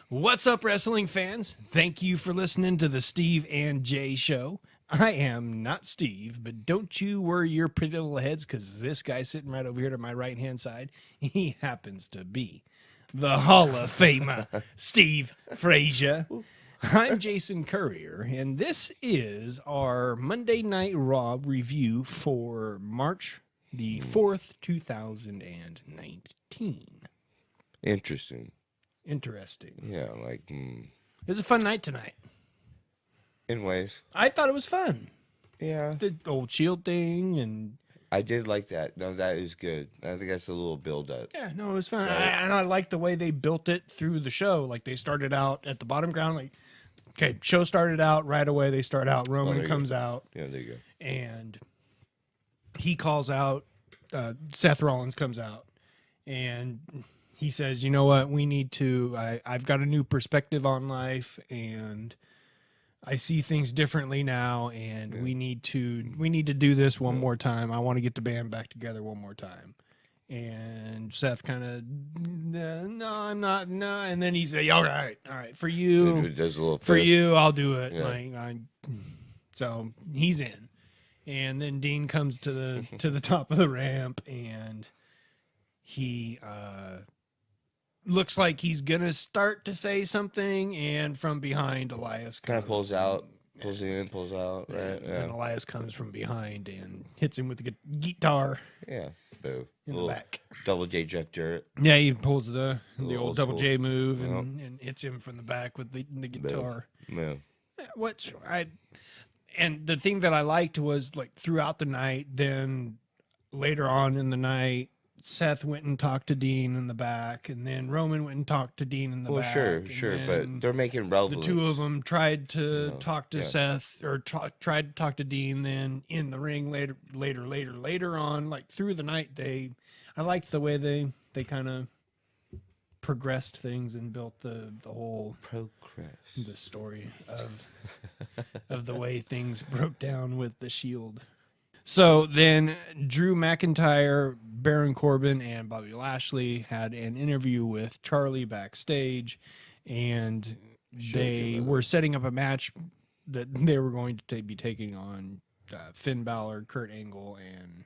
What's up, wrestling fans? Thank you for listening to the Steve and Jay Show. I am not Steve, but don't you worry your pretty little heads, because this guy sitting right over here to my right-hand side, he happens to be the Hall of Famer, Steve Frazier. I'm Jason Courier, and this is our Monday Night Raw review for March the 4th, 2019. Interesting. Yeah, like... It was a fun night tonight. In ways. I thought it was fun. Yeah. The old Shield thing, and... I did like that. No, that is good. I think that's a little build-up. Yeah, no, it was fun. Right. And I liked the way they built it through the show. Like, they started out at the bottom ground, like... Okay, show started out right away. They start out. Roman comes out. Yeah, there you go. And he calls out. Seth Rollins comes out. And he says, you know what? We need to... I've got a new perspective on life. And I see things differently now. And we need to do this one more time. I want to get the band back together one more time. And Seth kind of, no, I'm not, no. And then he said, all right, for you, I'll do it. Yeah. So he's in. And then Dean comes to the top of the ramp, and he looks like he's gonna start to say something, and from behind, Elias kind of pulls out, pulls in, pulls out, right? Yeah. And Elias comes from behind and hits him with the guitar. Yeah. Boo. In the back. Double J drifter. Yeah, he pulls the old double school. J move and hits him from the back with the guitar. Yeah. And the thing that I liked was, like, throughout the night, then later on in the night, Seth went and talked to Dean in the back, and then Roman went and talked to Dean in the back. Well, sure, but they're making relevance. The two of them tried to talk to Seth, or tried to talk to Dean. Then in the ring later on, like through the night, I liked the way they kind of progressed things and built the whole the story of the way things broke down with the Shield. So then Drew McIntyre, Barron Corbin, and Bobby Lashley had an interview with Charlie backstage, and they were setting up a match that they were going to be taking on Finn Balor, Kurt Angle, and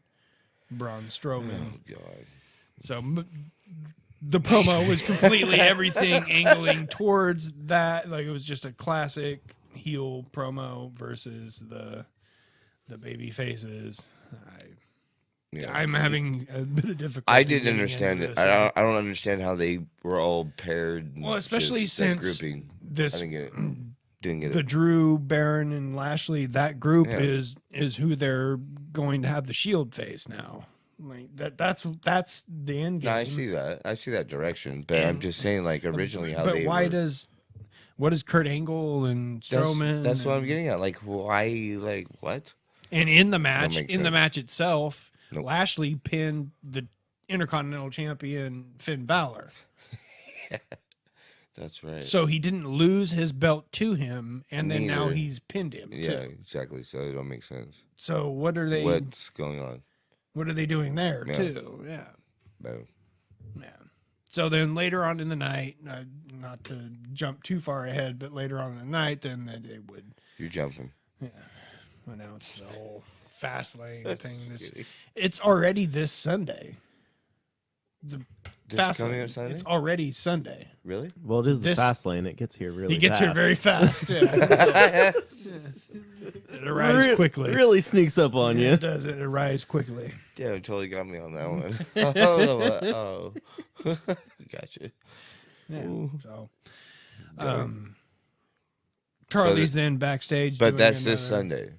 Braun Strowman. Oh, God. So the promo was completely everything angling towards that. Like, it was just a classic heel promo versus the baby faces. I'm having a bit of difficulty. I didn't understand it. I don't understand how they were all paired. Well, especially since this, I didn't get it. The Drew, Barron, and Lashley, that group is who they're going to have the Shield face now. Like that's the end game. No, I see that direction, but I'm just saying, like, originally how they. But what is Kurt Angle and Strowman? That's what I'm getting at. Like, why? Like, what? And in the match itself, Lashley pinned the Intercontinental Champion Finn Balor. Yeah, that's right. So he didn't lose his belt to him, and then now he's pinned him. Yeah, exactly. So it don't make sense. So what's going on? What are they doing there too? Yeah. Boom. Yeah. So then later on in the night, not to jump too far ahead, but later on in the night, then they would. You're jumping. Yeah. Announce the whole Fastlane thing. It's already this Sunday. Coming up Sunday? It's already Sunday. Really? Well, it is the Fastlane. It gets here really fast. It gets here very fast. Yeah. It arrives quickly. It really sneaks up on you. It does. It arrives quickly. Yeah, it totally got me on that one. Oh. Gotcha. Yeah. So, Charlie's then backstage. But that's this Sunday.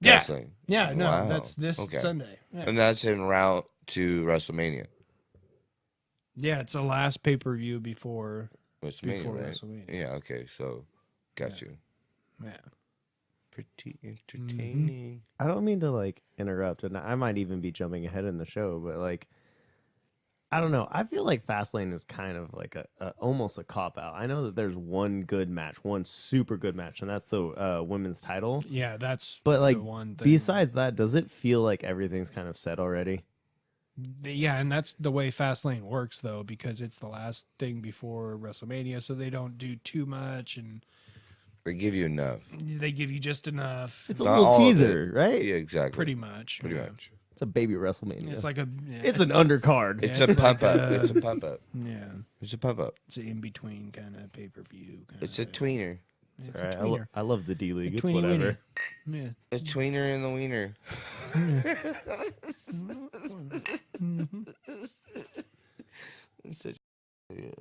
Yeah. Wrestling. Yeah, no, Wow. that's this Sunday. Yeah. And that's en route to WrestleMania. Yeah, it's the last pay-per-view before WrestleMania. Yeah, okay, so got you. Yeah. Pretty entertaining. I don't mean to, like, interrupt, and I might even be jumping ahead in the show, but, like, I don't know. I feel like Fastlane is kind of like almost a cop-out. I know that there's one good match, one super good match, and that's the women's title. Yeah, that's but, like, the one thing. Besides that, does it feel like everything's kind of set already? Yeah, and that's the way Fastlane works, though, because it's the last thing before WrestleMania, so they don't do too much, and They give you enough. they give you just enough. It's a Not little all of teaser, right? Yeah, exactly. Pretty much. Pretty yeah. much. It's a baby WrestleMania. It's like a. It's an undercard. It's Yeah, a it's pump like up. It's a pump up. Yeah, It's a pump up. it's an in between kind of pay per view. It's a tweener. It's All right, a tweener. I love the D League. It's Tweeny whatever. weeny. A tweener in the wiener. It's such Okay.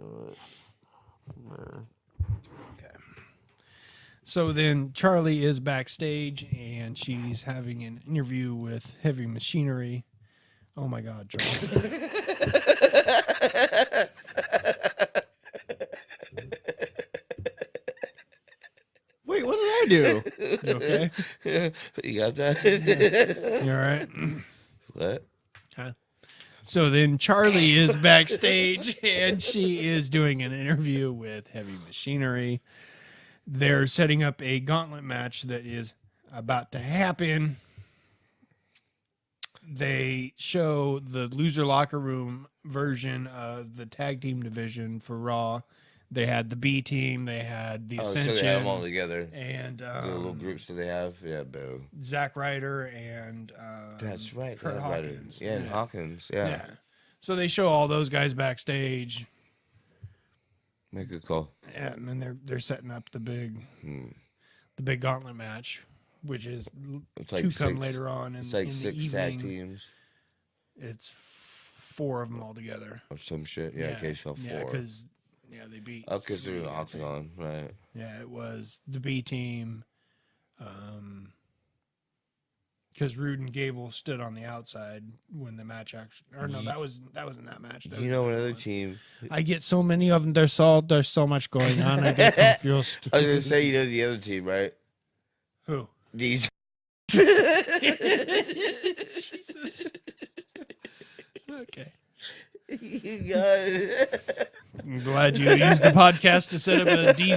So then Charlie is backstage and she's having an interview with Heavy Machinery. Oh my God, Charlie. Wait, what did I do? You okay? You got that? You all right? What? So then Charlie is backstage and she is doing an interview with Heavy Machinery. They're setting up a gauntlet match that is about to happen. They show the loser locker room version of the tag team division for Raw. They had the B team, they had the Ascension, So they have them all together. and The little groups that they have. Yeah, boo. Zack Ryder and That's right. Kurt they have Ryder. Hawkins. Yeah, and Hawkins. Yeah. So they show all those guys backstage, Make a call. and then they're setting up the big gauntlet match, which is It's like to come six- later on in, It's like in the 6 tag evening. teams It's 4 of them all together. or some shit. Yeah, Cage fell 4. Yeah, because they beat. Oh, because they're in 3, the I think. octagon, right? Yeah, it was the B team. Because Rude and Gable stood on the outside when the match actually. Or no, that was in that match. That You was know a different another one. team. I get so many of them. There's so much going on. I get confused. I was gonna say you know the other team, right? Who? These. Jesus. Okay. You got it. I'm glad you used the podcast to set up a D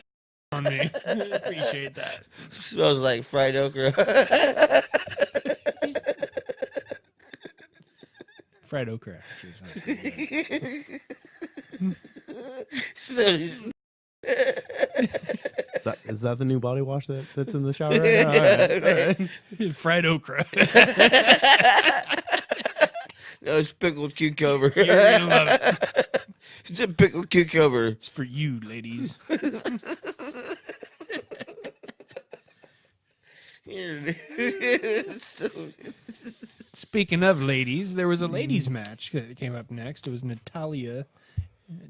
on me. Appreciate that. Smells like fried okra. Fried okra. Actually, Is that the new body wash that's in the shower right now? All right. All right. fried okra. No, it's pickled cucumber. You're gonna love it. It's a pickled cucumber. It's for you, ladies. Speaking of ladies, there was a ladies match that came up next. It was Natalia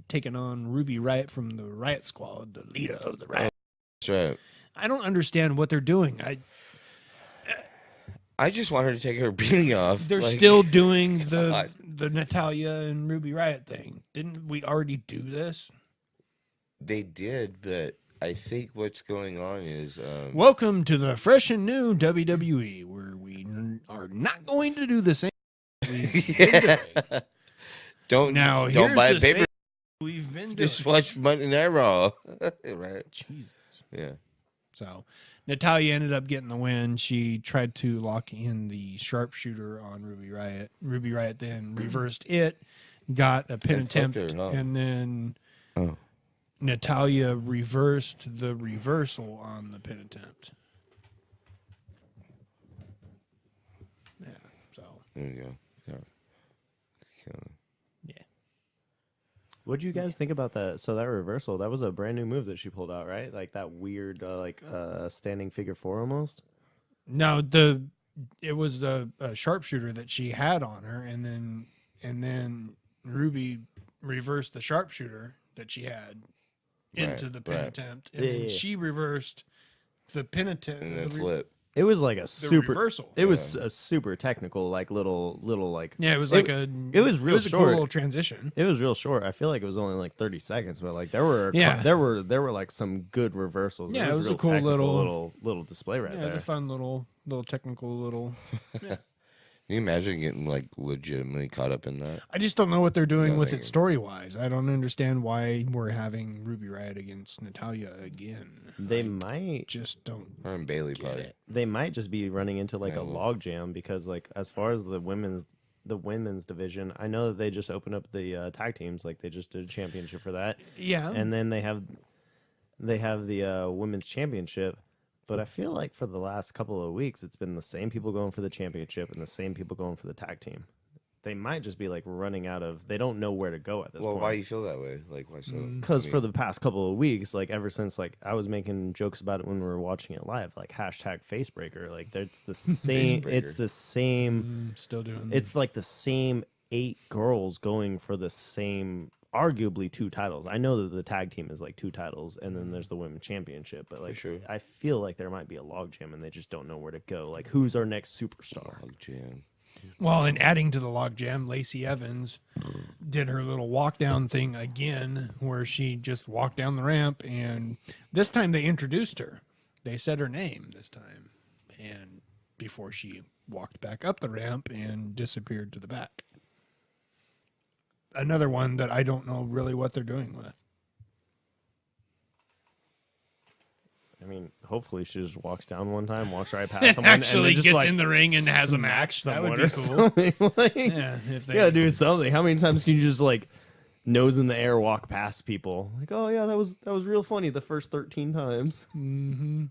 taking on Ruby Riott from the Riot Squad, the leader of the Riot. That's right. I don't understand what they're doing. I just want her to take her beating off. They're like- still doing the God. the Natalia and Ruby Riott thing. Didn't we already do this? They did, but I think what's going on is Welcome to the fresh and new WWE, where we are not going to do the same. yeah. Don't Here's buy the a paper. same we've been doing. Just watch Monday Night Raw. Right? Jesus. Yeah. So Natalia ended up getting the win. She tried to lock in the sharpshooter on Ruby Riott. Ruby Riott then reversed it, got a pin And flipped attempt, her, huh? and then Oh. Natalia reversed the reversal on the pin attempt. Yeah, so There you go. Yeah. yeah. What'd you guys think about that? So that reversal, that was a brand new move that she pulled out, right? Like that weird, standing figure 4 almost. No, it was a sharpshooter that she had on her, and then Ruby reversed the sharpshooter that she had into the pin attempt, and then she reversed the pin attempt And then the flip. It was like a the super reversal. It was a super technical, like little like. Yeah, it was it- like a. it was real It was a cool short. little transition. It was real short. I feel like it was only like 30 seconds, but like there were Yeah. there were like some good reversals. Yeah, it was a real cool technical little display right Yeah, it there. was a fun little technical little. Can you imagine getting like legitimately caught up in that? I just don't know what they're doing No, with they- it story wise. I don't understand why we're having Ruby Riott against Natalia again. They I might just don't Her and Bailey get probably. it. they might just be running into like Yeah, a well- log jam because like as far as the women's the women's division. I know that they just opened up the tag teams, like they just did a championship for that. Yeah. And then they have the women's championship. But I feel like for the last couple of weeks, it's been the same people going for the championship and the same people going for the tag team. They might just be like running out of. They don't know where to go at this point. Well, why do you feel that way? Like, why so? Because for the past couple of weeks, like ever since, like I was making jokes about it when we were watching it live, like hashtag facebreaker. Like it's the same. It's the same. Still doing. It's like the same 8 girls going for the same, arguably 2 titles. I know that the tag team is like 2 titles, and then there's the women's championship. But like, sure. I feel like there might be a logjam, and they just don't know where to go. Like, who's our next superstar? Logjam. Well, and adding to the logjam, Lacey Evans did her little walk down thing again, where she just walked down the ramp, and this time they introduced her. They said her name this time, and before she walked back up the ramp and disappeared to the back. Another one that I don't know really what they're doing with. I mean, hopefully she just walks down one time, walks right past someone, Actually and then just, gets like, in the ring and has a match. That would be cool. Something. Like, Yeah, if they yeah, do something. How many times can you just like nose in the air walk past people? Like, oh yeah, that was real funny the first 13 times. Mm-hmm.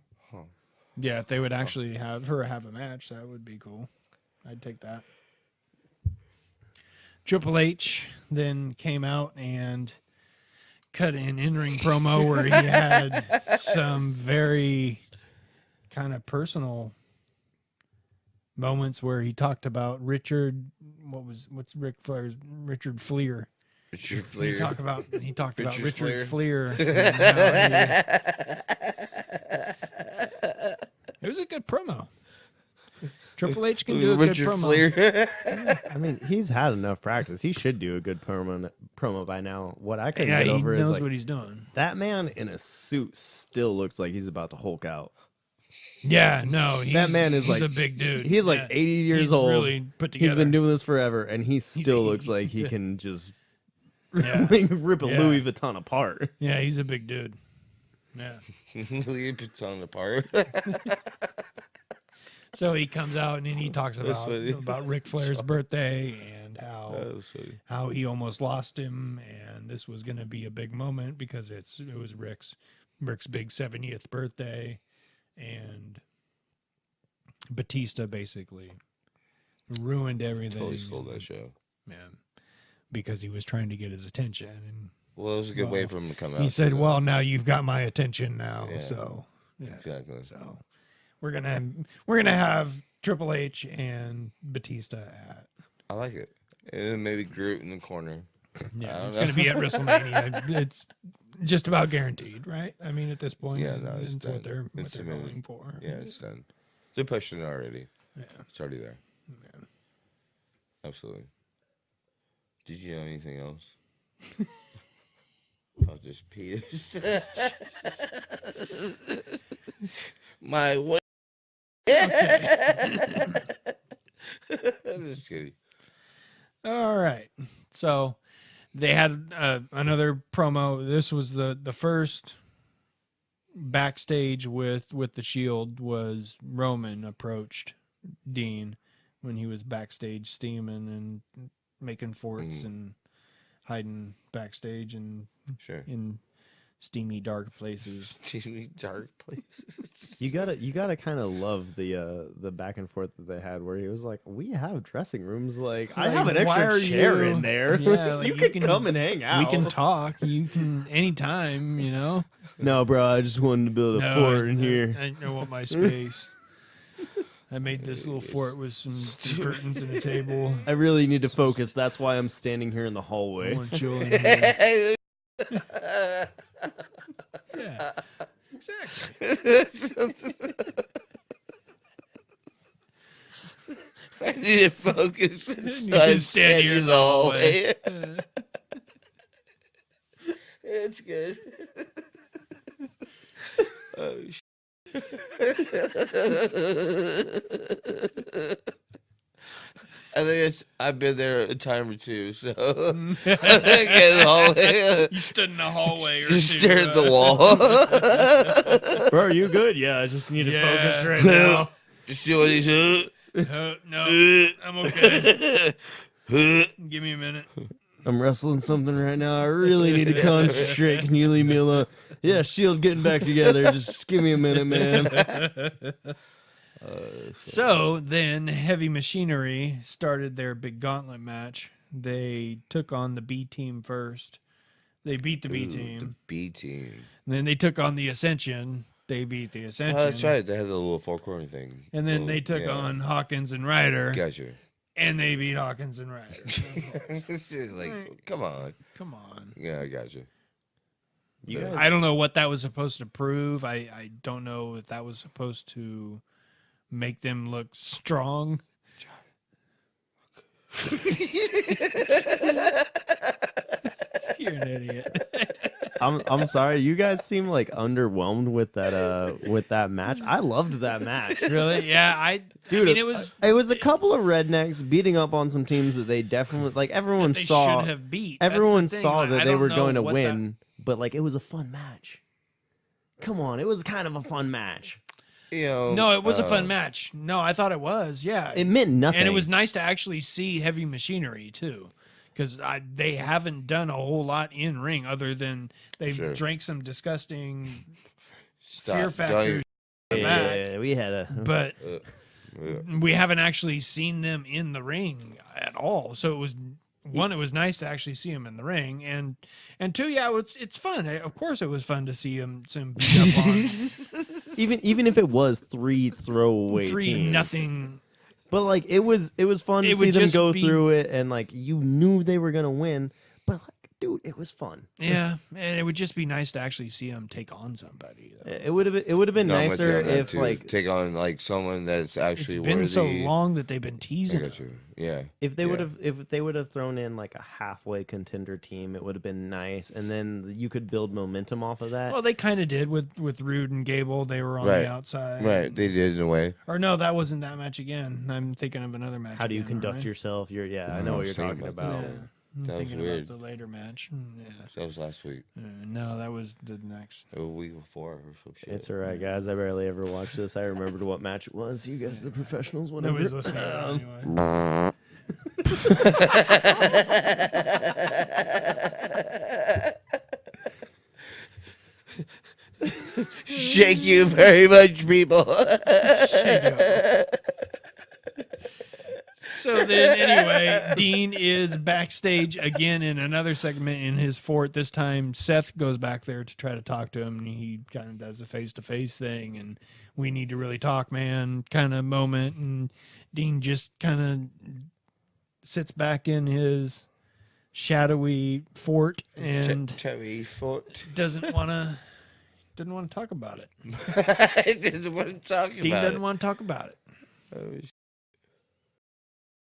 Yeah, if they would actually have her have a match, that would be cool. I'd take that. Triple H then came out and cut an in-ring promo where he had some very kind of personal moments where he talked about what's Ric Flair's Richard Fleer. Richard Fleer. He talked about Richard Richard Fleer. Fleer. And how it was a good promo. Triple H can do a Richard good promo. Fleer. I mean, he's had enough practice. He should do a good promo by now. What I couldn't Yeah, get he over knows is like, what he's doing. that man in a suit still looks like he's about to Hulk out. Yeah, no, That man is he's like a big dude. He's like Yeah. 80 years He's old. really put together. He's been doing this forever, and he still 80. looks like he can just Yeah. like, rip a Yeah. Louis Vuitton apart. Yeah, he's a big dude. Yeah. Louis Vuitton apart. So he comes out and then he talks funny. about Ric Flair's birthday and That was funny. how he almost lost him, and this was going to be a big moment because it was Rick's big 70th birthday, and Batista basically ruined everything. Totally stole that show. Man, because he was trying to get his attention, and Well, it was a good way for him to come out. he said, too, "Well, now you've got my attention now." Yeah. So yeah. Exactly. So we're gonna have Triple H and Batista at. I like it. And then maybe Groot in the corner. I Yeah, don't it's know. gonna be at WrestleMania. It's just about guaranteed, right? I mean, at this point, Yeah, no, it's what done. they're It's cemented. going for. Yeah, it's done. They're pushing it already. Yeah. It's already there. Yeah. Absolutely. Did you know anything else? I'll just pee. My way. I'm just kidding. All right. So they had another promo. This was the first backstage with the Shield was Roman approached Dean when he was backstage steaming and making forts and hiding backstage and Sure. in steamy dark places. Steamy dark places. You gotta kind of love the back and forth that they had, where he was like, "We have dressing rooms. Like, I Like, have an why extra are chair you- in there. Yeah, like, you you can can- come and hang out. We can talk. You can anytime, you know. No, bro, I just wanted to build a fort in here. I don't want my space. I made this little fort with some curtains and a table. I really need to focus. That's why I'm standing here in the I hallway. want to chill in here. Yeah, exactly. I need to focus. So You I'm can stand here standing in the hallway. Uh, It's good. Oh, I think I've been there a time or two, so get in the hallway. you stood in the hallway or Just two, stare at the wall. Bro, are you good? Yeah, I just need to Yeah. focus right now. Just do what he said. No, I'm okay. Give me a minute. I'm wrestling something right now. I really need to concentrate. Can you leave me alone? Yeah, Shield getting back together. Just give me a minute, man. So then Heavy Machinery started their big gauntlet match. They took on the B team first. They beat the B team. The B team. And then they took on the Ascension. They beat the Ascension. Oh, that's right. They had the little four-corner thing. And then they took on Hawkins and Ryder. Gotcha. And they beat Hawkins and Ryder. Like, come on. Come on. Yeah, I got you. I don't know what that was supposed to prove. I don't know if that was supposed to make them look strong. You're an idiot. I'm sorry. You guys seem like underwhelmed with that match. I loved that match. Really? Yeah, Dude, I mean, it was a couple of rednecks beating up on some teams that they definitely like. Everyone they saw should have beat. Everyone That's the thing. saw Like, that I they don't were know going to what win, but like it was a fun match. Come on, it was kind of a fun match. No, it was a fun match. No, I thought it was. Yeah, it meant nothing, and it was nice to actually see Heavy Machinery too, because they haven't done a whole lot in ring other than they've drank some disgusting Fear Factor. Yeah, we had a but we haven't actually seen them in the ring at all. So it was nice to actually see them in the ring, and two, yeah, it's fun. Of course, it was fun to see them beat up on even if it was 3 throwaway 3-0. But like it was fun to see them go through it, and like you knew they were gonna win. But like, dude, it was fun. Yeah, and it would just be nice to actually see them take on somebody. Though. It would have been nicer if like take on like someone that's actually. It's been worthy. so long that they've been teasing. I got you. Yeah. If they would have thrown in like a halfway contender team, it would have been nice, and then you could build momentum off of that. Well, they kind of did with Rude and Gable. They were on the outside. Right, they did in a way. Or no, that wasn't that match again. I'm thinking of another match. How do you conduct yourself? I know what you're talking about. Yeah. I'm that thinking was weird. about the later match. Yeah. That was last week. No, that was the next. A week before or some shit. It's all right, guys. I barely ever watched this. I remembered what match it was. You guys are the professionals. Whatever. Nobody's listening anyway. Thank you very much, people. So then, anyway, Dean is backstage again in another segment in his fort. This time, Seth goes back there to try to talk to him, and he kind of does a face-to-face thing, and we need to really talk, man, kind of moment. And Dean just kind of sits back in his shadowy fort and doesn't want to talk about it. Didn't want to talk about it. Dean doesn't want to talk about it. Oh,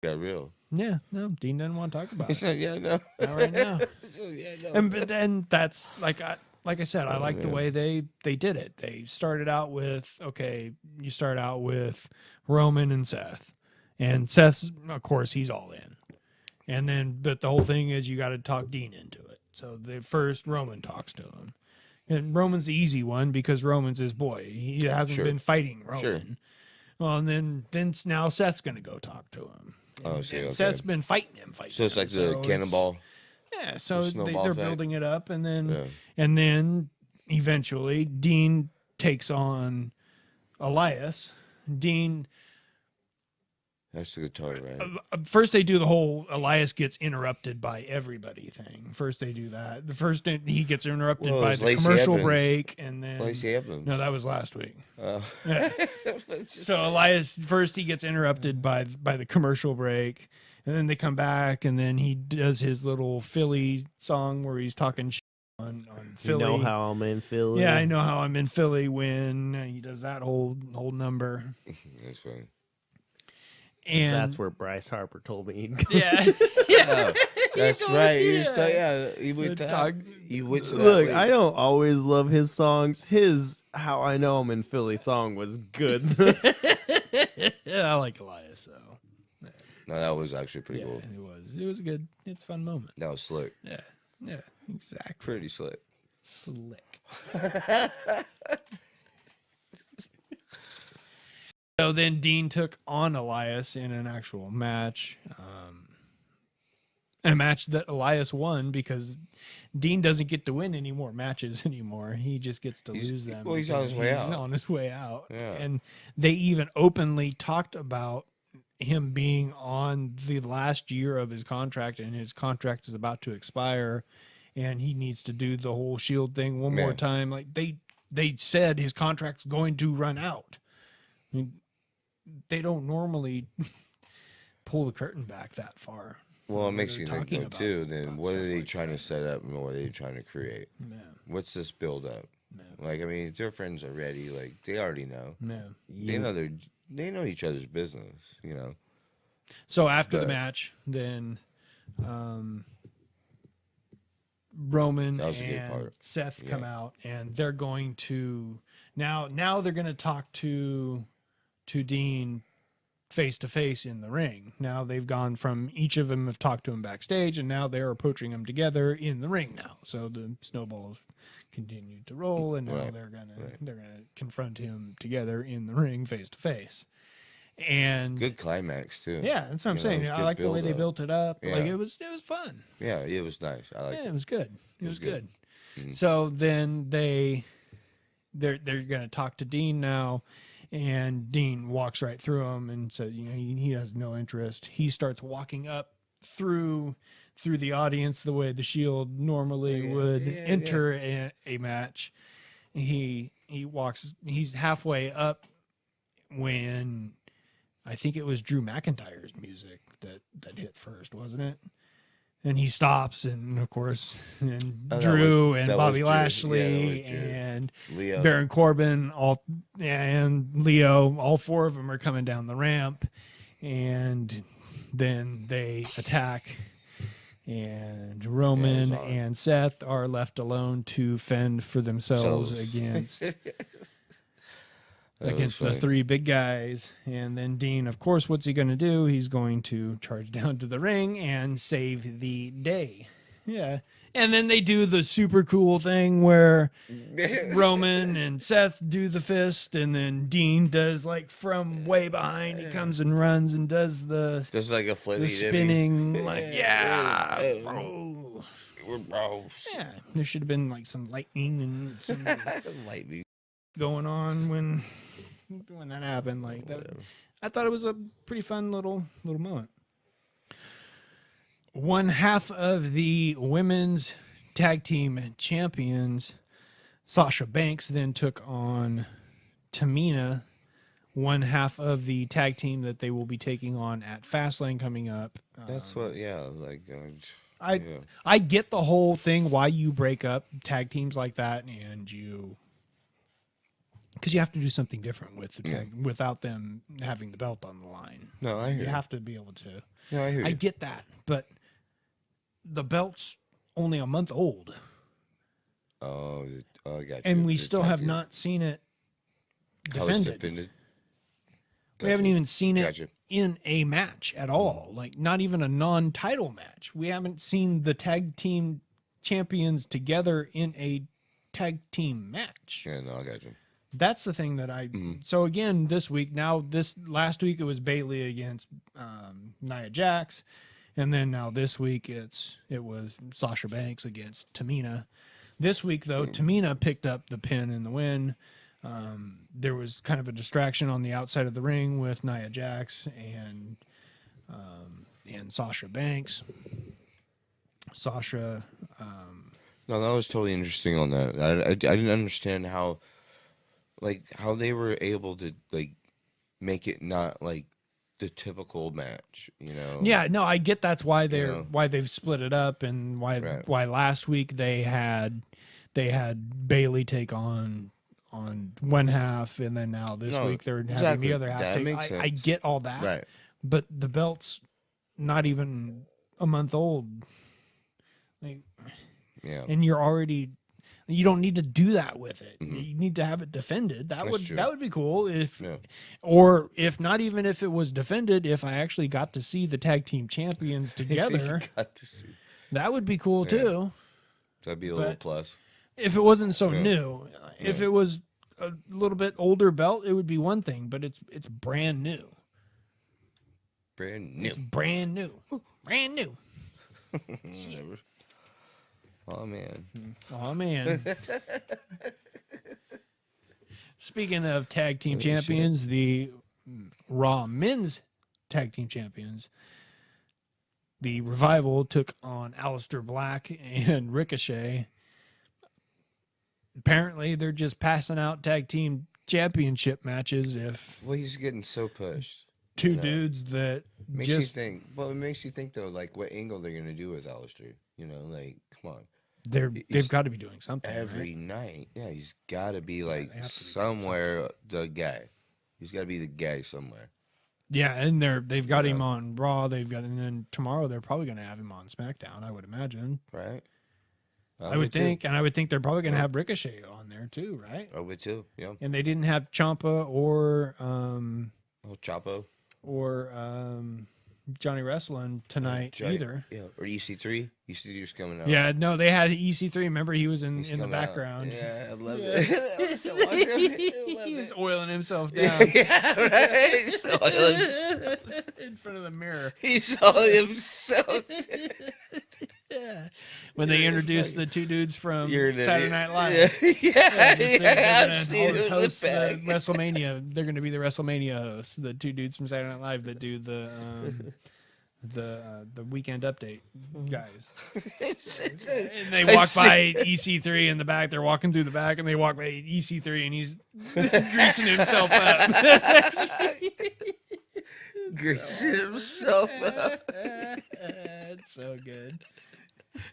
got real. Yeah, no, Dean doesn't want to talk about it. Yeah, no. Not right now. Yeah, no. And then that's like I said, I like the way they did it. They started out with you start out with Roman and Seth. And Seth's, of course, he's all in. And then, but the whole thing is you got to talk Dean into it. So the first Roman talks to him. And Roman's the easy one because Roman's his boy. He hasn't been fighting Roman. Sure. Well, and then now Seth's going to go talk to him. And Seth's been fighting him. So it's like the cannonball. Yeah, so they're building it up. And then eventually Dean takes on Elias. Dean... That's the guitar, right? First, they do the whole Elias gets interrupted by everybody thing. First, they do that. The first, he gets interrupted by the commercial break, and then Lacey Evans. No, that was last week. Yeah. So Elias first he gets interrupted by the commercial break, and then they come back, and then he does his little Philly song where he's talking on Philly. You know how I'm in Philly. Yeah, I know how I'm in Philly when he does that whole number. That's funny. And that's where Bryce Harper told me he'd go. Yeah. That's right. He went to Look, I don't always love his songs. His How I Know I'm in Philly song was good. Yeah, I like Elias, so. No, that was actually pretty cool. It was a good, it's a fun moment. That was slick. Yeah, exactly. Pretty slick. Slick. So then Dean took on Elias in an actual match. A match that Elias won because Dean doesn't get to win any more matches anymore. He just gets to lose them. Well, he's on his way out. On his way out. Yeah. And they even openly talked about him being on the last year of his contract, and his contract is about to expire, and he needs to do the whole Shield thing one more time. Like they said his contract's going to run out. I mean, they don't normally pull the curtain back that far. Well, it makes you think, though, too, then what are they trying to set up and what are they trying to create? Yeah. What's this build up? Yeah. Like, I mean, their friends already, like, they already know. Yeah. They know each other's business, you know. So after the match, then Roman and Seth come out, and they're going to now they're going to talk to Dean face to face in the ring. Now they've gone from each of them have talked to him backstage, and now they're approaching him together in the ring now. So the snowballs continued to roll, and now they're gonna confront him together in the ring face to face. And good climax too. Yeah, that's what I'm saying. I like the way they built it up. Yeah. Like it was fun. Yeah, it was nice. I like it. It was good. It was good. Mm-hmm. So then they're gonna talk to Dean now. And Dean walks right through him and says, you know, he has no interest. He starts walking up through the audience the way the Shield normally would enter a match. He's halfway up when I think it was Drew McIntyre's music that hit first, wasn't it? And he stops, and of course, Drew and Bobby Lashley and Leo. Barron Corbin, and Leo, all four of them are coming down the ramp, and then they attack, and Roman and Seth are left alone to fend for themselves against the three big guys. And then Dean, of course, what's he going to do? He's going to charge down to the ring and save the day. Yeah. And then they do the super cool thing where Roman and Seth do the fist, and then Dean does like from way behind. He comes and runs and does just like a the spinning, like bro. We're bros. Yeah. There should have been like some lightning and some lightning going on when that happened. Like that, I thought it was a pretty fun little moment. One half of the women's tag team champions, Sasha Banks, then took on Tamina, one half of the tag team that they will be taking on at Fastlane coming up. That's what, I get the whole thing why you break up tag teams like that, and because you have to do something different with the tag without them having the belt on the line. No, I hear you. Have to be able to. No, I hear I get that, but the belt's only a month old. Oh, I got you. And we still have not seen it defended. We haven't even seen it in a match at all. Like, not even a non-title match. We haven't seen the tag team champions together in a tag team match. Yeah, no, I got you. That's the thing that so again, this last week it was Bayley against Nia Jax, and then now this week it was Sasha Banks against Tamina. This week though, Tamina picked up the pin in the win. There was kind of a distraction on the outside of the ring with Nia Jax and Sasha Banks. Sasha. No, that was totally interesting on that. I didn't understand how they were able to make it not like the typical match, you know? Yeah, no, I get that's why why they've split it up, and why last week they had Bayley take on one half, and then now this week they're having the other half. I get all that, right? But the belt's not even a month old, and you don't need to do that with it. You need to have it defended. That would be cool or if not even if it was defended, if I actually got to see the tag team champions together, that would be cool too. That'd be a little plus. If it wasn't so new, if it was a little bit older belt, it would be one thing, but it's brand new. Brand new. It's brand new. Brand new. Oh man. Oh man. Speaking of tag team champions, the Raw men's tag team champions, the Revival took on Aleister Black and Ricochet. Apparently, they're just passing out tag team championship matches if Well, he's getting so pushed. two dudes that Makes just you think. Well, it makes you think though, like what angle they're gonna do with Aleister. You know, like come on. they've got to be doing something Every right? night. Yeah, he's got to be like they have to be doing somewhere the guy. He's got to be the guy somewhere. Yeah, and they've got him on Raw. And then tomorrow they're probably going to have him on SmackDown. I would imagine. Right. I would think they're probably going to have Ricochet on there too, right? I would too. Yeah. And they didn't have Ciampa or Chapo. Johnny Wrestling tonight either. Yeah, or EC3. EC3's coming out. Yeah, no, they had EC3. Remember, he was in the coming background. out. Yeah, I love it. He was oiling himself down. Yeah, right. He's oiling in front of the mirror. He's oiling himself. When they introduced the two dudes from You're an Saturday idiot. Night Live. Yeah, They're gonna host the back. WrestleMania. They're going to be the WrestleMania hosts. The two dudes from Saturday Night Live that do the weekend update guys. And they walk by EC3 in the back. They're walking through the back, and they walk by EC3, and he's greasing himself up. Greasing himself up. It's so good.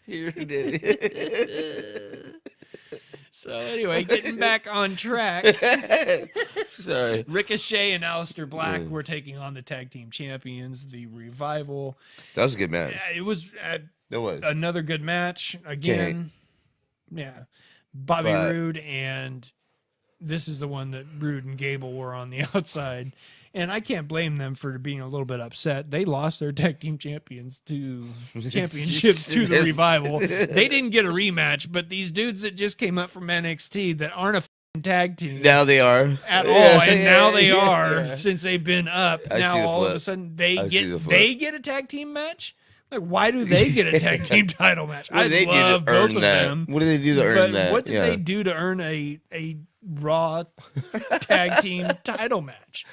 You're an idiot. So anyway, getting back on track. Sorry. Ricochet and Aleister Black were taking on the tag team champions, the Revival. That was a good match. It was It was. another good match. Again, yeah. Bobby But- Roode, and this is the one that Roode and Gable were on the outside. And I can't blame them for being a little bit upset. They lost their tag team championships to the Revival. They didn't get a rematch, but these dudes that just came up from NXT that aren't a tag team Now they are. at all, and now they are since they've been up. I see now the all of a flip. sudden I see the flip. get a tag team match. Like, why do they get a tag team title match? What I do they do love to both earn of that? them. What do they do to earn But that? what did they do to earn a Raw tag team title match?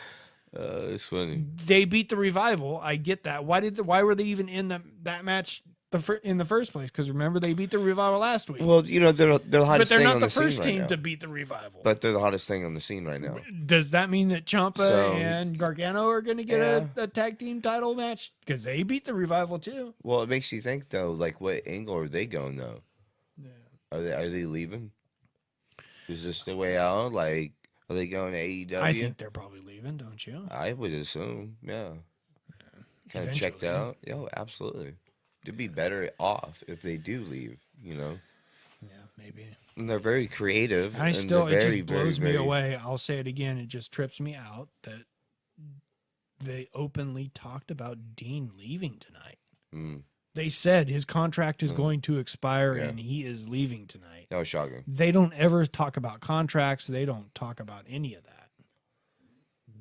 It's funny. They beat the Revival. I get that. Why were they even in that match in the first place? Because remember, they beat the Revival last week. Well, you know, they're the hottest but they're thing not on the scene first right team now. to beat the Revival. But they're the hottest thing on the scene right now. Does that mean that Ciampa So- and Gargano are going to get a tag team title match? Because they beat the Revival too. Well, it makes you think though, like what angle are they going though? Yeah. Are they leaving? Is this the way out? Like, are they going to AEW? I think they're probably leaving, don't you? I would assume, yeah. Kind of checked Eventually. out. Yo, absolutely. They'd be better off if they do leave, you know. Yeah, maybe. And they're very creative. I and still, they're it very, just blows me very- away. I'll say it again. It just trips me out that they openly talked about Dean leaving tonight. Mm, They said his contract is going to expire Yeah. and he is leaving tonight. that was shocking. They don't ever talk about contracts. They don't talk about any of that.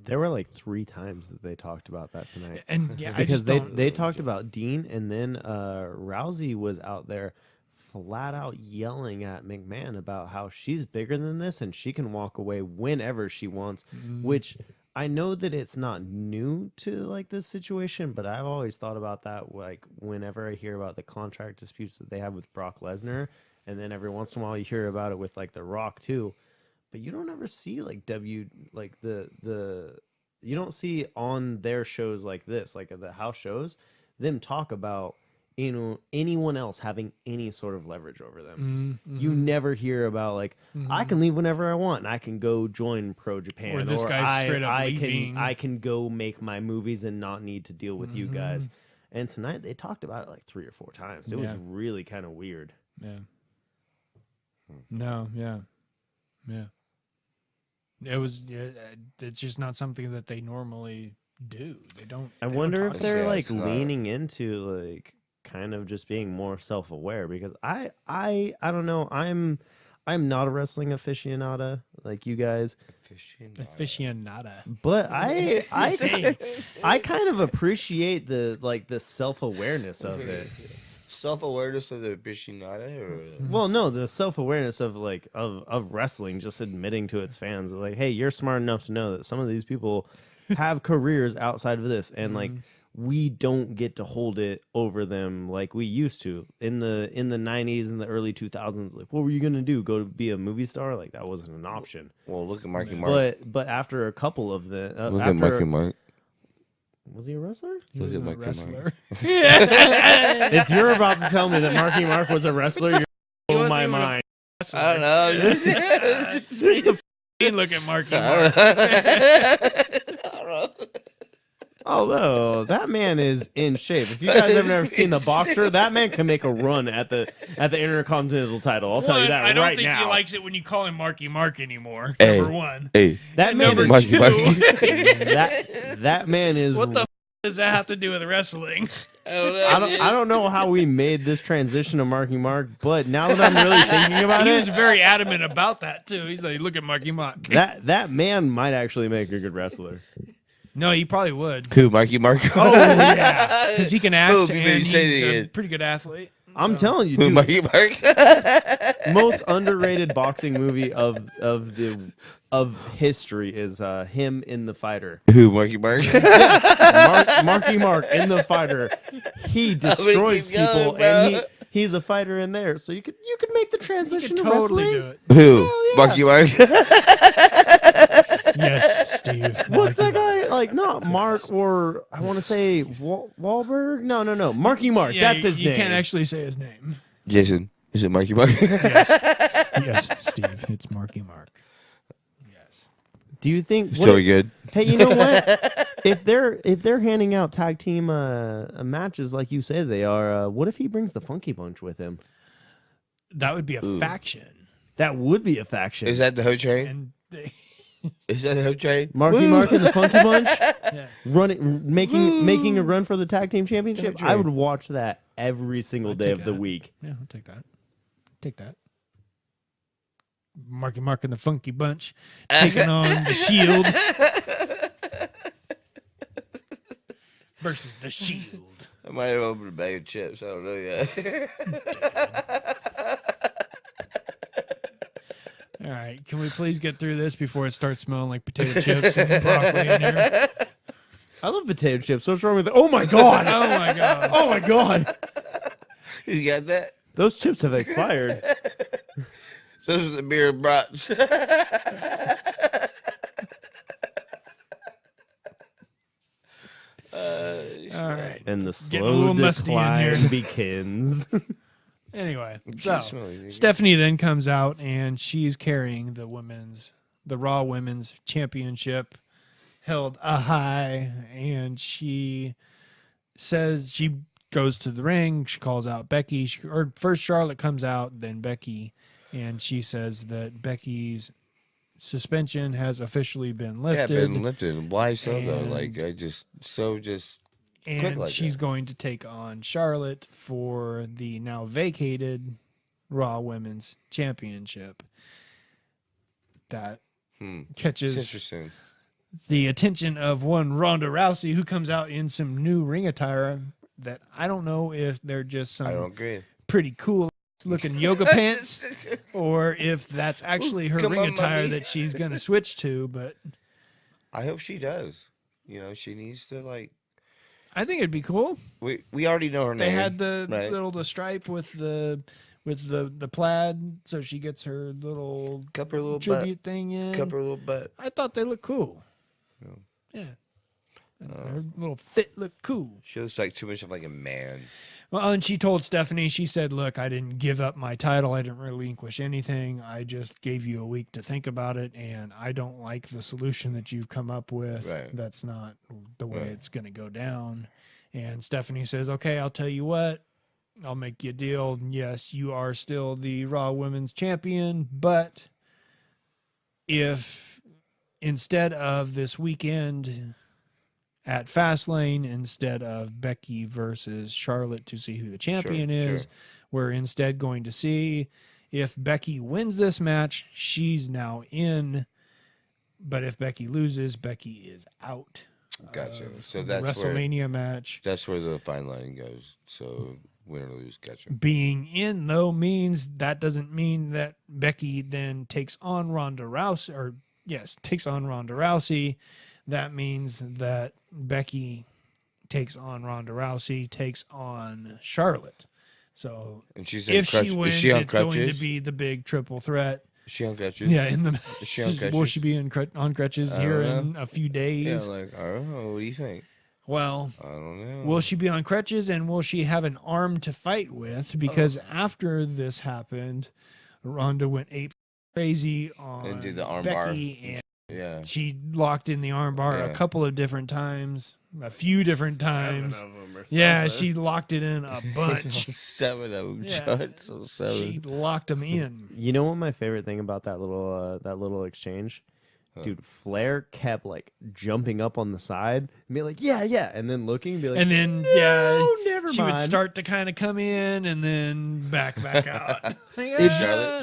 There were like 3 times that they talked about that tonight. And yeah, I Because just don't. they talked about Dean, and then Rousey was out there flat out yelling at McMahon about how she's bigger than this and she can walk away whenever she wants, which I know that it's not new to like this situation, but I've always thought about that like whenever I hear about the contract disputes that they have with Brock Lesnar, and then every once in a while you hear about it with like The Rock too. But you don't ever see like the you don't see on their shows like this, like the house shows, them talk about anyone else having any sort of leverage over them. You never hear about like I can leave whenever I want and I can go join Pro Japan, Or this guy's straight up leaving. I can go make my movies and not need to deal with you guys. And tonight they talked about it like 3 or 4 times. It was really kind of weird. Yeah. No, yeah. Yeah. It was. It's just not something that they normally do. They don't. I they don't wonder talk if about they're Yeah, like it's not- leaning into like kind of just being more self-aware, because I don't know. I'm not a wrestling aficionado like you guys, Aficionada. but I kind of appreciate the self-awareness of it. Self-awareness of the aficionado, or Well, no, the self-awareness of of wrestling, just admitting to its fans, like, hey, you're smart enough to know that some of these people have careers outside of this, and like we don't get to hold it over them like we used to in the 90s and the early 2000s. Like, what were you gonna do? Go to be a movie star? Like that wasn't an option. well, look at Marky Mark. But after a couple of the Look at Marky Mark. was he a wrestler? He Look was at a Marky wrestler. If you're about to tell me that Marky Mark was a wrestler, you're blowing my mind. I don't know. Look at Marky Mark. I don't know. Although that man is in shape. If you guys have never seen the boxer, that man can make a run at the Intercontinental title. I'll tell you that right now. I don't think he likes it when you call him Marky Mark anymore. Hey, number one. Hey, that man number is, two. that man is. What the f- does that have to do with wrestling? I don't know how we made this transition to Marky Mark, but now that I'm really thinking about He it, was very adamant about that too. He's like, look at Marky Mark. that man might actually make a good wrestler. No, he probably would. who? Marky Mark? Oh yeah, because he can act Who? and You say he's the- a pretty good athlete. I'm telling you, Who? dude, Marky Mark? most underrated boxing movie of history is him in The Fighter. Who? Marky Mark? Marky Mark in The Fighter. He destroys keep going, people, bro. and he's a fighter in there. So you could make the He transition could to totally wrestling. do it. Who? Hell yeah. Marky Mark? Yes, Steve. What's that guy like? Not Mark, or I want to say Wahlberg. No. Marky Mark. Yeah, That's his you name. can't actually say his name. Jason, is it Marky Mark? Yes, Steve. It's Marky Mark. Yes. Do you think? So good. Hey, you know what? if they're handing out tag team matches like you say they are, what if he brings the Funky Bunch with him? That would be a faction. That would be a faction. Is that the Ho Train? And they, Is that the Ho Train? Marky Mark and the Funky Bunch yeah. making a run for the tag team championship? Ho I would watch that every single day take of the that. week. Yeah, I'll take that. Take that. Marky Mark and the Funky Bunch taking on the Shield versus the Shield. I might have opened a bag of chips. I don't know yet. All right, can we please get through this before it starts smelling like potato chips and broccoli in here? I love potato chips. What's wrong with it? Oh my god! Oh my god! Oh my god! You got that? Those chips have expired. Those are the beer brats. All right. And the Getting a slow little musty in decline here. begins. Anyway, Smell so anything. Stephanie then comes out and she's carrying the Raw Women's Championship held high, and she says she goes to the ring. She calls out Becky. First Charlotte comes out, then Becky, and she says that Becky's suspension has officially been Yeah, lifted. been lifted. Why so though? And- Like And like she's that. going to take on Charlotte for the now vacated Raw Women's Championship. That It's catches interesting. the attention of one Ronda Rousey, who comes out in some new ring attire that I don't know if they're just I don't some agree. pretty cool looking yoga pants or if that's actually her Come ring on, attire mommy. that she's going to switch to. But I hope she does. You know, she needs to like. I think it'd be cool. We already know her They name. had the right? the stripe with the plaid, so she gets her little Cup her little tribute thing in. butt. Cup her little butt. I thought they looked cool. Yeah. Her little fit looked cool. She looks like too much of like a man. Well, and she told Stephanie, she said, look, I didn't give up my title. I didn't relinquish anything. I just gave you a week to think about it, and I don't like the solution that you've come up with. Right. That's not the way Right. it's going to go down. And Stephanie says, okay, I'll tell you what. I'll make you a deal. Yes, you are still the Raw Women's Champion, but if instead of this weekend at Fastlane, instead of Becky versus Charlotte to see who the champion is, sure. we're instead going to see If Becky wins this match, she's now in. But if Becky loses, Becky is out. Gotcha. So the that's WrestleMania match. That's where the fine line goes. So win or lose, gotcha. Being in, though, means that doesn't mean that Becky then takes on Ronda Rousey, or yes, takes on Ronda Rousey. That means that Becky takes on Ronda Rousey, takes on Charlotte. So And she's if she wins, is she on it's going crutches? to be the big triple threat. Is she on crutches? Yeah, in the Is she on crutches? will she be on crutches I here don't in a few days? Yeah, like, I don't know. What do you think? Well, I don't know. will she be on crutches, and will she have an arm to fight with? Because after this happened, Ronda went ape crazy on And did the arm Becky, Yeah. and she locked in the arm bar Yeah. a couple of different times, a few different times. 7 of 'em or Yeah, something. she locked it in a bunch. 7 of them, Yeah. John. So 7. She locked them in. You know what my favorite thing about that little exchange? Huh. Dude, Flair kept like jumping up on the side and be like, yeah, yeah, and then looking and be like, And then, no, never she mind. would start to kind of come in and then back out. Like,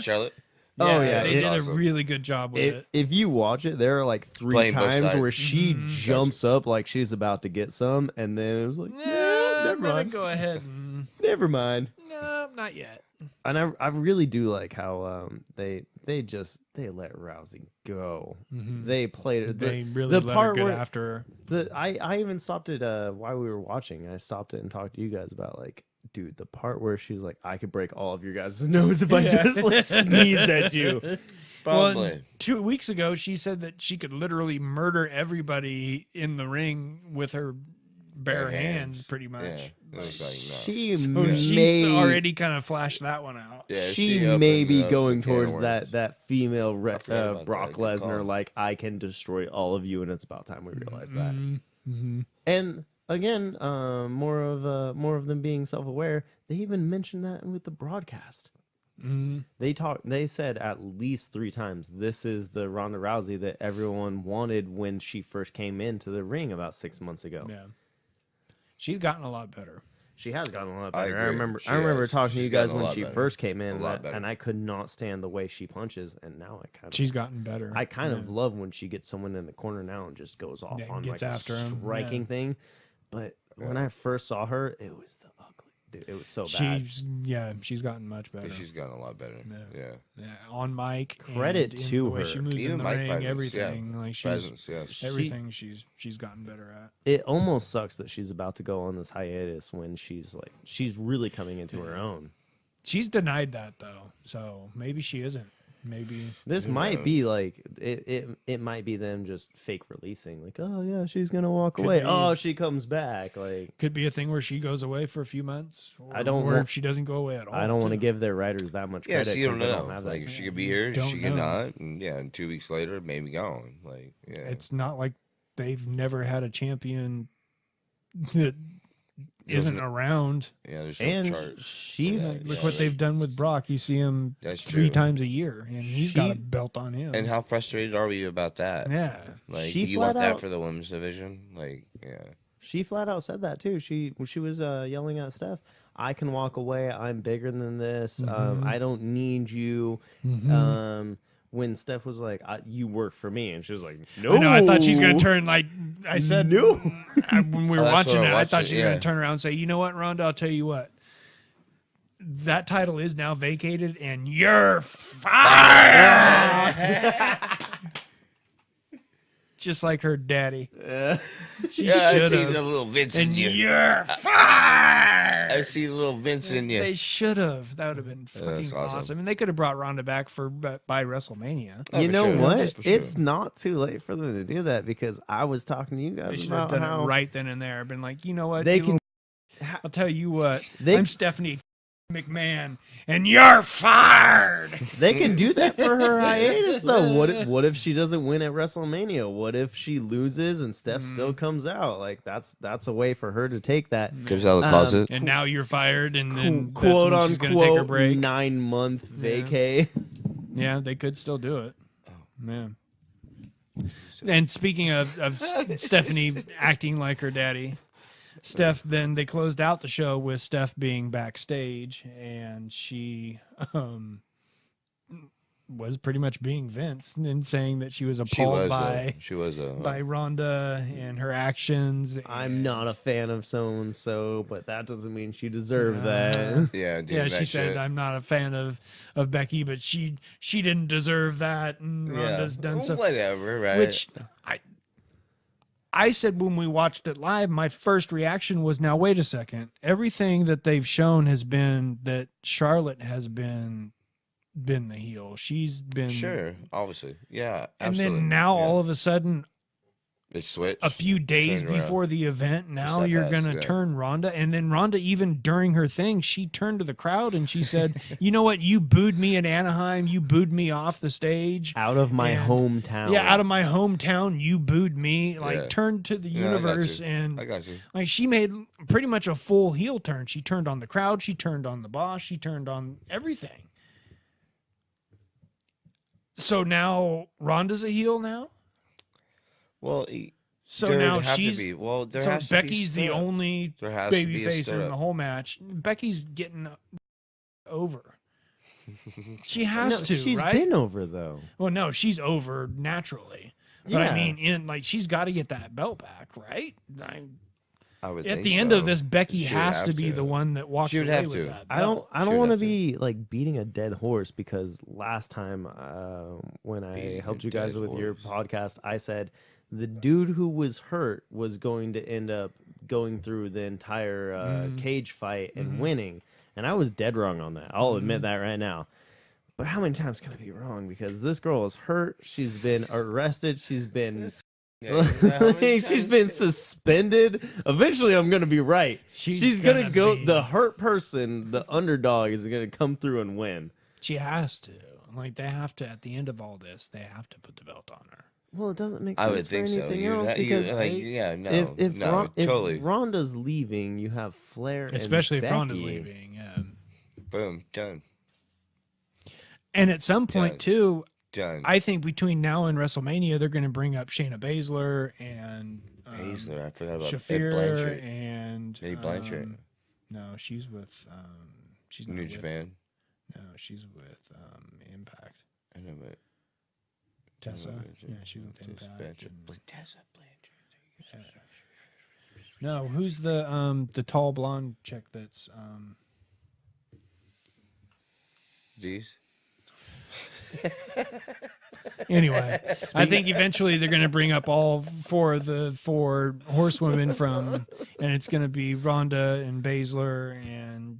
Charlotte. Oh, yeah, they it's did a awesome. really good job with it. If you watch it, there are like 3 Playing both times sides. where she Mhm. jumps up like she's about to get some, and then it was like, Yeah, never I'm gonna mind, go ahead and never mind. no, not yet. And I really do like how they let Rousey go. Mhm. They played it. They really the let part her get where- after her. I even stopped it while we were watching. I stopped it and talked to you guys about like, dude, the part where she's like, I could break all of your guys' nose if I Yeah. just like, sneeze at you. Well, Probably. and 2 weeks ago, she said that she could literally murder everybody in the ring with her bare Bare hands, hands. pretty much. Yeah. It was like, no. She So she's may already kind of flashed that one out. Yeah, she opened may be up the going can of towards worms. that female forgot about Brock that. Good Lesnar, call. like I can destroy all of you, and it's about time we realize that. Mm-hmm. And again, more of them being self-aware. They even mentioned that with the broadcast. Mm-hmm. They said at least 3 times, this is the Ronda Rousey that everyone wanted when she first came into the ring about 6 months ago. Yeah. She's gotten a lot better. She has gotten a lot I better. I agree. remember She I remember has. talking to She's you guys gotten a when lot she better. first came in, A lot better. and I could not stand the way she punches, and now I kind of She's gotten better. I kind of love when she gets someone in the corner now and just goes off Yeah, on gets like after a 'em, striking yeah. thing. But when I first saw her, it was the ugly. Dude, it was so bad. She's gotten much better. She's gotten a lot better. Yeah. Yeah. On mic. Credit and in to the way her. She moves Even in the mic ring, presence, everything. yeah. Like she's Presence, yes. everything she's gotten better at. It almost sucks that she's about to go on this hiatus when she's really coming into her own. She's denied that though, so maybe she isn't. Maybe This Who might knows? be like it might be them just fake releasing, like, oh yeah, she's gonna walk Could away. be. Oh, she comes back. Like, could be a thing where she goes away for a few months. Or, I don't or want- she doesn't go away at all. I don't want to too. give their writers that much Yeah, credit. so you 'cause don't they know. have Like, that. she could be here, Don't she could know. not. And yeah, and 2 weeks later, maybe gone. Like, yeah. It's not like they've never had a champion that isn't Doesn't- around. Yeah, there's no And chart. she's Yeah, Look yeah, what they've done with Brock. You see him That's 3 true. times a year, and he's got a She- belt on him. And how frustrated are we about that? yeah, Like, She you want flat that out- for the women's division? Like, yeah. She flat out said that too. She was yelling at Steph, "I can walk away. I'm bigger than this. Mhm. I don't need you." Mhm. When Steph was like, "You work for me," and she was like, "No." I know. I thought she's gonna turn like I said. No. When we were Oh, that's watching what it, I I thought watched she it, was yeah. gonna turn around and say, "You know what, Ronda? I'll tell you what. That title is now vacated, and you're fired." Just like her daddy. She Yeah, I should see the have. little Vince in And you. you're fired. I see the little Vince in you. They should have. That would have been Yeah, that's fucking awesome. awesome. And they could have brought Ronda back by WrestleMania. Oh, You for know sure. what? That's for It's sure. not too late for them to do that because I was talking to you They guys should have about done how it right then and there. Been like, you know what? they you can. little- I'll tell you what. They- I'm Stephanie McMahon, and you're fired. They can do that for her hiatus though. What if she doesn't win at WrestleMania? What if she loses and Steph still comes out? Like that's a way for her to take that Comes out of the closet. And now you're fired, and then quote that's when she's gonna take her unquote break. 9-month Yeah. vacay. Yeah, they could still do it. Oh. Man. And speaking of Stephanie acting like her daddy, Steph, then they closed out the show with Steph being backstage, and she was pretty much being Vince and saying that she was appalled by Ronda and her actions. I'm not a fan of so-and-so, but that doesn't mean she deserved that. Yeah, she said, I'm not a fan of Becky, but she didn't deserve that, and Ronda's done so. Whatever, right? Which I said when we watched it live, my first reaction was, now wait a second. Everything that they've shown has been that Charlotte has been the heel. She's been obviously, yeah, and absolutely. then now all of a sudden, they switched a few days before the event. Now you're gonna turn Ronda, and then Ronda, even during her thing, she turned to the crowd and she said, "You know what? You booed me in Anaheim. You booed me off the stage, out of my hometown. Yeah, out of my hometown. You booed me. Like turned to the universe, I got you. Like she made pretty much a full heel turn. She turned on the crowd. She turned on the boss. She turned on everything." So now Ronda's a heel now? Well, so now she's Becky's the only baby face in the whole match. Becky's getting over. She has to, she's right? been over though. Well, no, she's over naturally. But I mean, she's got to get that belt back, right? I would at think the end so. of this, Becky has to be the one that walks away with that belt. I don't want to be like beating a dead horse, because last time when I helped you guys with your podcast, I said the dude who was hurt was going to end up going through the entire cage fight and winning, and I was dead wrong on that. I'll admit that right now. But how many times can I be wrong? Because this girl is hurt. She's been arrested. She's been she's been suspended. Eventually, I'm gonna be right. She's gonna go. The hurt person, the underdog, is gonna come through and win. She has to. Like, they have to. At the end of all this, they have to put the belt on her. Well, it doesn't make sense for anything else, because if Ronda's leaving, you have Flair, especially and if Becky. Ronda's leaving. Yeah. Boom, done. And at some point too. Done. I think between now and WrestleMania, they're going to bring up Shayna Baszler and I forgot about Shafir Blanchard. and Eddie Blanchard. No, she's with she's New Japan. No, she's with Impact. I know, but Tessa. Yeah, she's with Impact. Tessa Blanchard. Yeah. No, who's the tall blonde chick that's These. Anyway, I think eventually they're going to bring up all four horsewomen from, and it's going to be Ronda and Baszler and,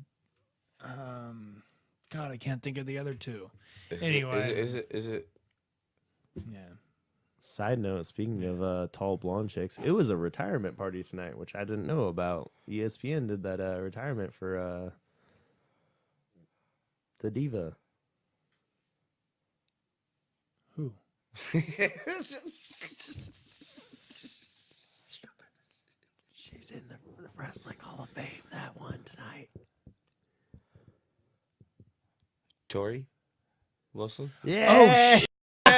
God, I can't think of the other two. Is it? Yeah. Side note, speaking of tall blonde chicks, it was a retirement party tonight, which I didn't know about. ESPN did that retirement for the diva. Who? She's in the Wrestling Hall of Fame, that one tonight. Tori Wilson? Yeah. Oh,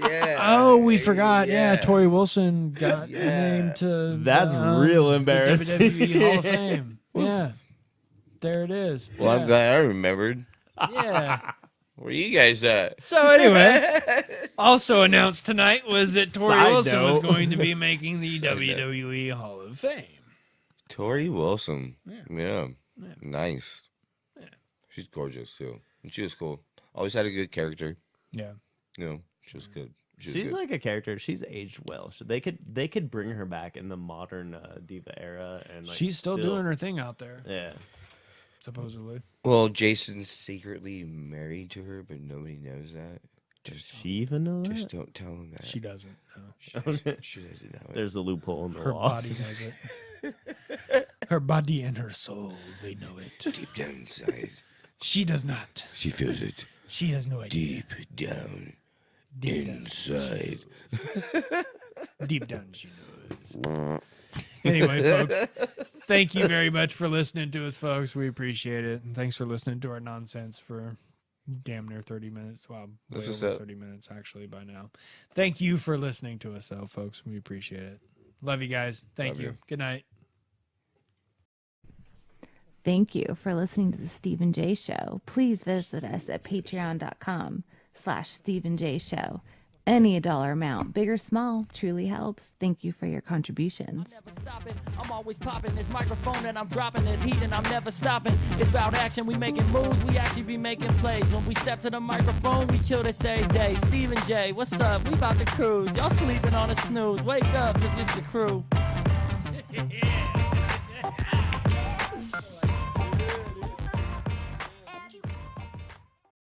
yeah. Oh, we forgot. Yeah, Tori Wilson got named to That's real embarrassing. The WWE Hall of Fame. Yeah. There it is. Well, I'm glad I remembered. Yeah. Where you guys at? So anyway, also announced tonight was that Tori Wilson was going to be making the WWE Hall of Fame. Tori Wilson. Yeah. Nice. Yeah. She's gorgeous, too. And she was cool. Always had a good character. Yeah. You know, she was good. She's like a character. She's aged well. They could bring her back in the modern diva era, and like, she's still doing her thing out there. Yeah. Supposedly. Well, Jason's secretly married to her, but nobody knows that. Does she even know that? Just don't tell him that. She doesn't. No. She doesn't know it. There's a loophole in the her law. Body knows it. Her body and her soul, they know it. Deep down inside. She does not. She feels it. She has no idea. Deep down inside. Deep down she knows. Anyway, folks, thank you very much for listening to us, folks. We appreciate it. And thanks for listening to our nonsense for damn near 30 minutes. Well, way over 30 minutes, actually, by now. Thank you for listening to us, though, folks. We appreciate it. Love you guys. Thank you. Good night. Thank you for listening to the Stephen J. Show. Please visit us at patreon.com/Stephen J. Show. Any dollar amount, big or small, truly helps. Thank you for your contributions. I'm never stopping. I'm always popping this microphone and I'm dropping this heat and I'm never stopping. It's about action. We making moves. We actually be making plays. When we step to the microphone, we kill this every day. Stephen J, what's up? We about to cruise. Y'all sleeping on a snooze. Wake up if it's the crew.